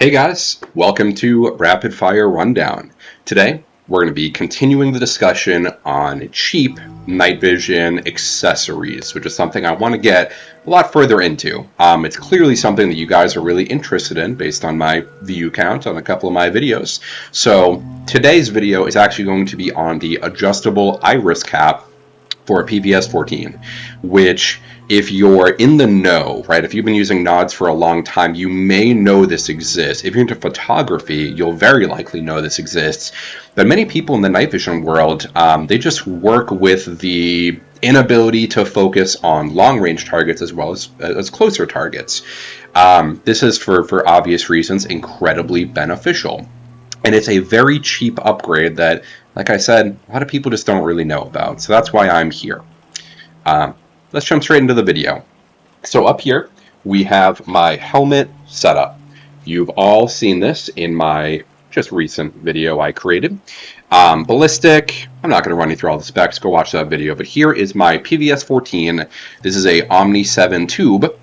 Hey guys, welcome to Rapid Fire Rundown. Today, we're going to be continuing the discussion on cheap night vision accessories, which is something I want to get a lot further into. It's clearly something that you guys are really interested in based on my view count on a couple of my videos. So today's video is actually going to be on the adjustable iris cap for a PVS-14, which if you're in the know, right, if you've been using nods for a long time, you may know this exists. If you're into photography, you'll very likely know this exists. But many people in the night vision world, they just work with the inability to focus on long-range targets as well as closer targets. This is, for obvious reasons, incredibly beneficial. And it's a very cheap upgrade that, like I said, a lot of people just don't really know about. So that's why I'm here. Let's jump straight into the video. So up here, we have my helmet setup. You've all seen this in my just recent video I created. Ballistic, I'm not going to run you through all the specs. Go watch that video. But here is my PVS-14. This is a Omni 7 tube.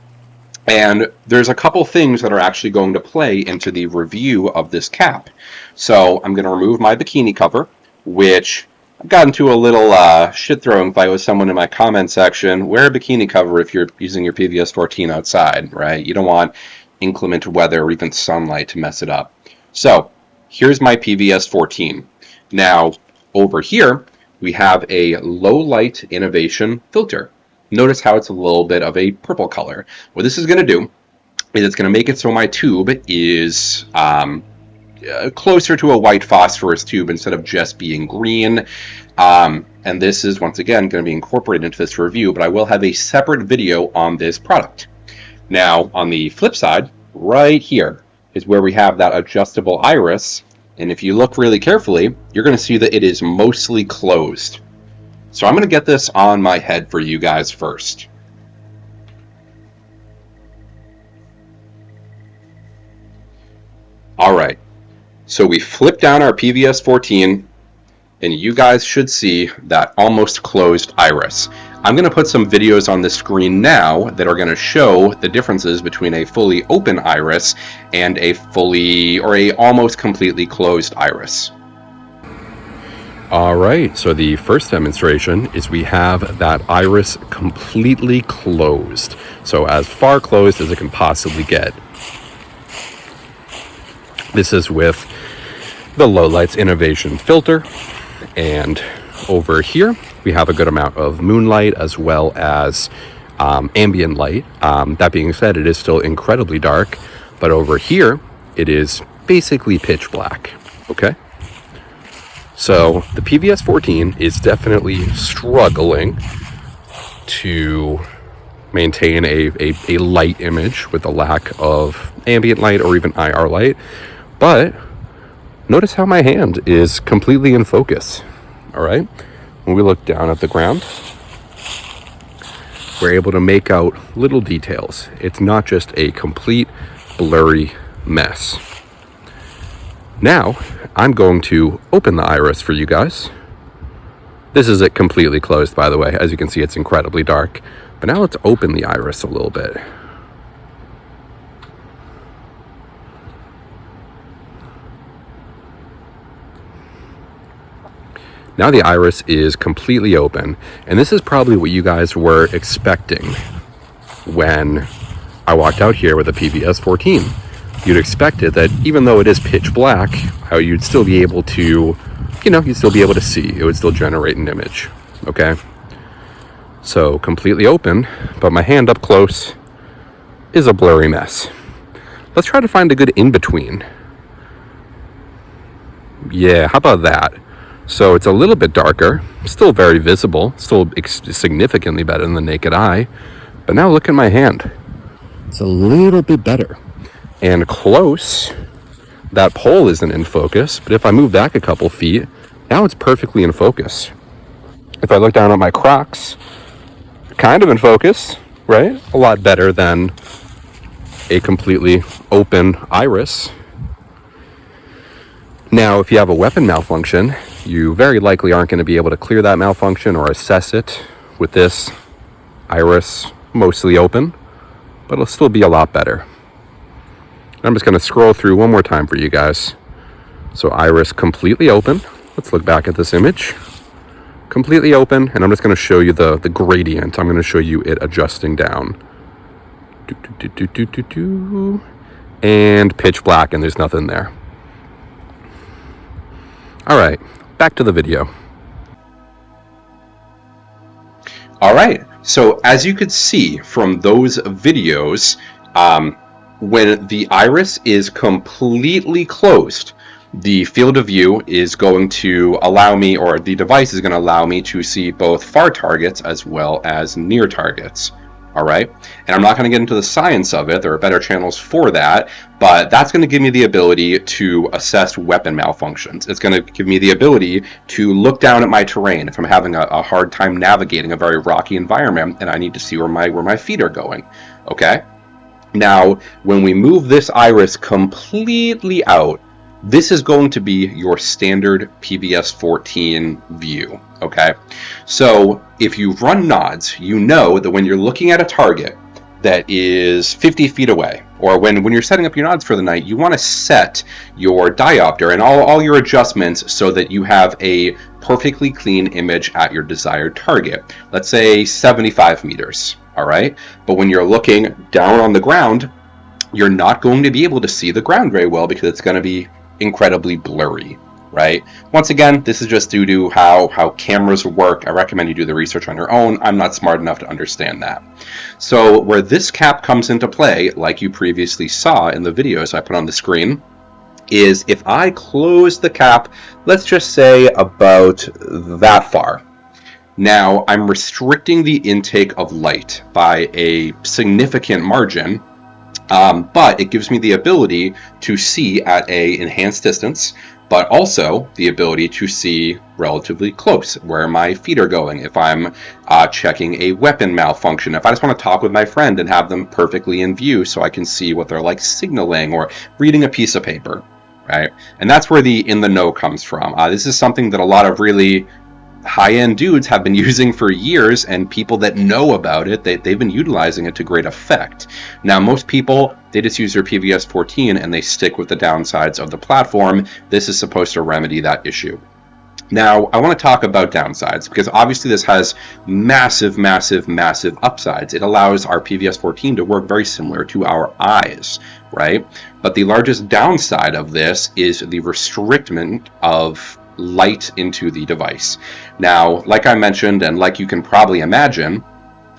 And there's a couple things that are actually going to play into the review of this cap. So I'm going to remove my bikini cover, which I've gotten into a little shit-throwing fight with someone in my comment section. Wear a bikini cover if you're using your PVS-14 outside, right? You don't want inclement weather or even sunlight to mess it up. So here's my PVS-14. Now, over here, we have a low-light innovation filter. Notice how it's a little bit of a purple color. What this is going to do is it's going to make it so my tube is closer to a white phosphorus tube instead of just being green. And this is, once again, going to be incorporated into this review, but I will have a separate video on this product. Now, on the flip side, right here is where we have that adjustable iris. And if you look really carefully, you're going to see that it is mostly closed. So I'm going to get this on my head for you guys first. All right, so we flip down our PVS-14, and you guys should see that almost closed iris. I'm going to put some videos on the screen now that are going to show the differences between a fully open iris and a fully or a almost completely closed iris. All right, so the first demonstration is we have that iris completely closed. So as far closed as it can possibly get. This is with the low lights innovation filter. And over here, we have a good amount of moonlight as well as ambient light. That being said, it is still incredibly dark, but over here, it is basically pitch black, okay? So the PVS-14 is definitely struggling to maintain a light image with a lack of ambient light or even IR light. But notice how my hand is completely in focus, all right? When we look down at the ground, we're able to make out little details. It's not just a complete blurry mess. Now, I'm going to open the iris for you guys. This is it completely closed, by the way. As you can see, it's incredibly dark. But now let's open the iris a little bit. Now the iris is completely open. And this is probably what you guys were expecting when I walked out here with a PVS-14. You'd expect it that even though it is pitch black, how you'd still be able to, you'd still be able to see. It would still generate an image, okay? So completely open, but my hand up close is a blurry mess. Let's try to find a good in-between. Yeah, how about that? So it's a little bit darker, still very visible, still significantly better than the naked eye. But now look at my hand. It's a little bit better. And close, that pole isn't in focus, but if I move back a couple feet, now it's perfectly in focus. If I look down at my Crocs, kind of in focus, right? A lot better than a completely open iris. Now, if you have a weapon malfunction, you very likely aren't going to be able to clear that malfunction or assess it with this iris mostly open, but it'll still be a lot better. I'm just going to scroll through one more time for you guys. So iris completely open. Let's look back at this image. Completely open, and I'm just going to show you the gradient. I'm going to show you it adjusting down. And pitch black, and there's nothing there. All right, back to the video. All right, so as you could see from those videos, when the iris is completely closed, the field of view is going to allow me, or the device is going to allow me to see both far targets as well as near targets. All right, and I'm not going to get into the science of it. There are better channels for that, but that's going to give me the ability to assess weapon malfunctions. It's going to give me the ability to look down at my terrain if I'm having a hard time navigating a very rocky environment and I need to see where my feet are going. Okay, now when we move this iris completely out, this is going to be your standard PVS-14 view, okay? So if you run nods, you know that when you're looking at a target that is 50 feet away, or when you're setting up your nods for the night, you want to set your diopter and all your adjustments so that you have a perfectly clean image at your desired target. Let's say 75 meters, all right? But when you're looking down on the ground, you're not going to be able to see the ground very well because it's going to be incredibly blurry, right? Once again, this is just due to how cameras work. I recommend you do the research on your own. I'm not smart enough to understand that. So where this cap comes into play, like you previously saw in the videos I put on the screen, is if I close the cap, let's just say about that far. Now I'm restricting the intake of light by a significant margin, but it gives me the ability to see at a enhanced distance, but also the ability to see relatively close where my feet are going if I'm checking a weapon malfunction, if I just want to talk with my friend and have them perfectly in view so I can see what they're like signaling or reading a piece of paper, right? And that's where the in the know comes from. This is something that a lot of really high-end dudes have been using for years, and people that know about it, they've been utilizing it to great effect. Now, most people, they just use their PVS-14 and they stick with the downsides of the platform. This is supposed to remedy that issue. Now, I want to talk about downsides because obviously this has massive, massive, massive upsides. It allows our PVS-14 to work very similar to our eyes, right? But the largest downside of this is the restriction of light into the device. Now, like I mentioned, and like you can probably imagine,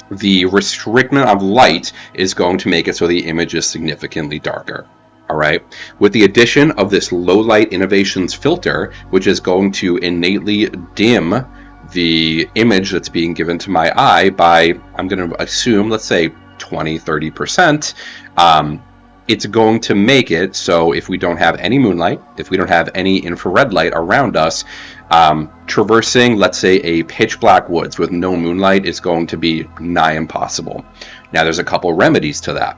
the restriction of light is going to make it so the image is significantly darker. All right. With the addition of this low light innovations filter, which is going to innately dim the image that's being given to my eye by, I'm going to assume, let's say 20-30%, it's going to make it so if we don't have any moonlight, if we don't have any infrared light around us, traversing, let's say, a pitch black woods with no moonlight is going to be nigh impossible. Now, there's a couple remedies to that.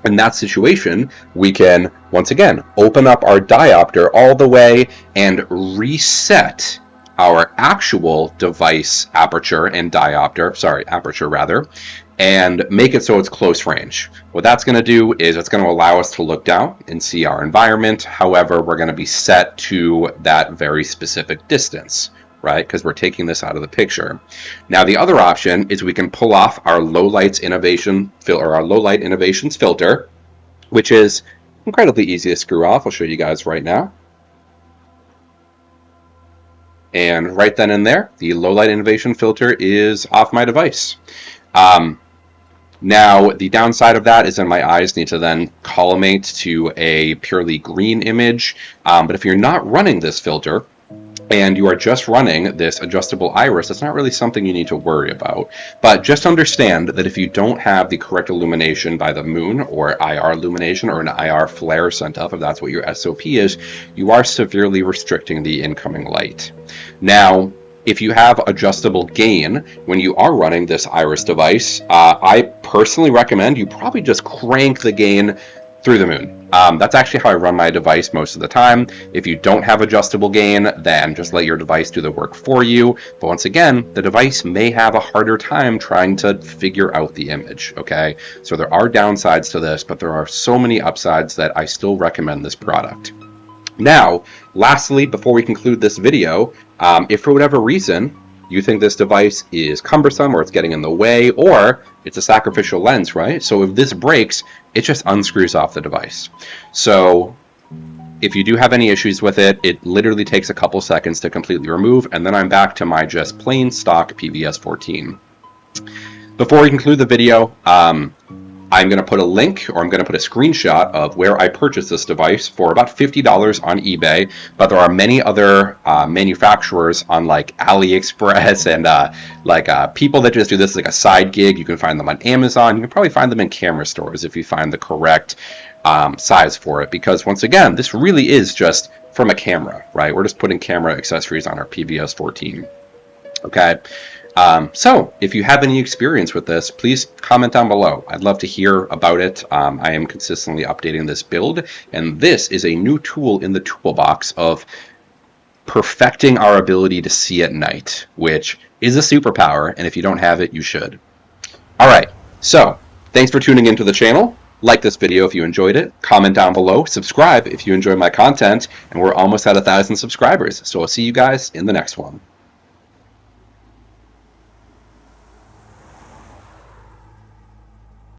In that situation, we can, once again, open up our diopter all the way and reset our actual device aperture and aperture rather, and make it so it's close range. What that's going to do is it's going to allow us to look down and see our environment. However, we're going to be set to that very specific distance, right? Because we're taking this out of the picture. Now, the other option is we can pull off our low light innovations filter, which is incredibly easy to screw off. I'll show you guys right now. And right then and there, the low light innovation filter is off my device. Now, the downside of that is that my eyes need to then collimate to a purely green image. But if you're not running this filter, and you are just running this adjustable iris, that's not really something you need to worry about. But just understand that if you don't have the correct illumination by the moon, or IR illumination, or an IR flare sent up, if that's what your SOP is, you are severely restricting the incoming light. Now, if you have adjustable gain when you are running this iris device, I personally recommend you probably just crank the gain through the moon. That's actually how I run my device most of the time. If you don't have adjustable gain, then just let your device do the work for you. But once again, the device may have a harder time trying to figure out the image, okay? So there are downsides to this, but there are so many upsides that I still recommend this product. Now, lastly, before we conclude this video, if for whatever reason you think this device is cumbersome or it's getting in the way or it's a sacrificial lens, right? So if this breaks, it just unscrews off the device. So if you do have any issues with it, it literally takes a couple seconds to completely remove, and then I'm back to my just plain stock PVS-14. Before we conclude the video, I'm going to put a link, or I'm going to put a screenshot of where I purchased this device for about $50 on eBay, but there are many other manufacturers on like AliExpress and people that just do this like a side gig. You can find them on Amazon. You can probably find them in camera stores if you find the correct size for it, because once again, this really is just from a camera, right? We're just putting camera accessories on our PVS-14. Okay. So if you have any experience with this, please comment down below. I'd love to hear about it. I am consistently updating this build, and this is a new tool in the toolbox of perfecting our ability to see at night, which is a superpower, and if you don't have it, you should. All right, so thanks for tuning into the channel. Like this video if you enjoyed it, comment down below, subscribe if you enjoy my content, and we're almost at 1,000 subscribers, so I'll see you guys in the next one.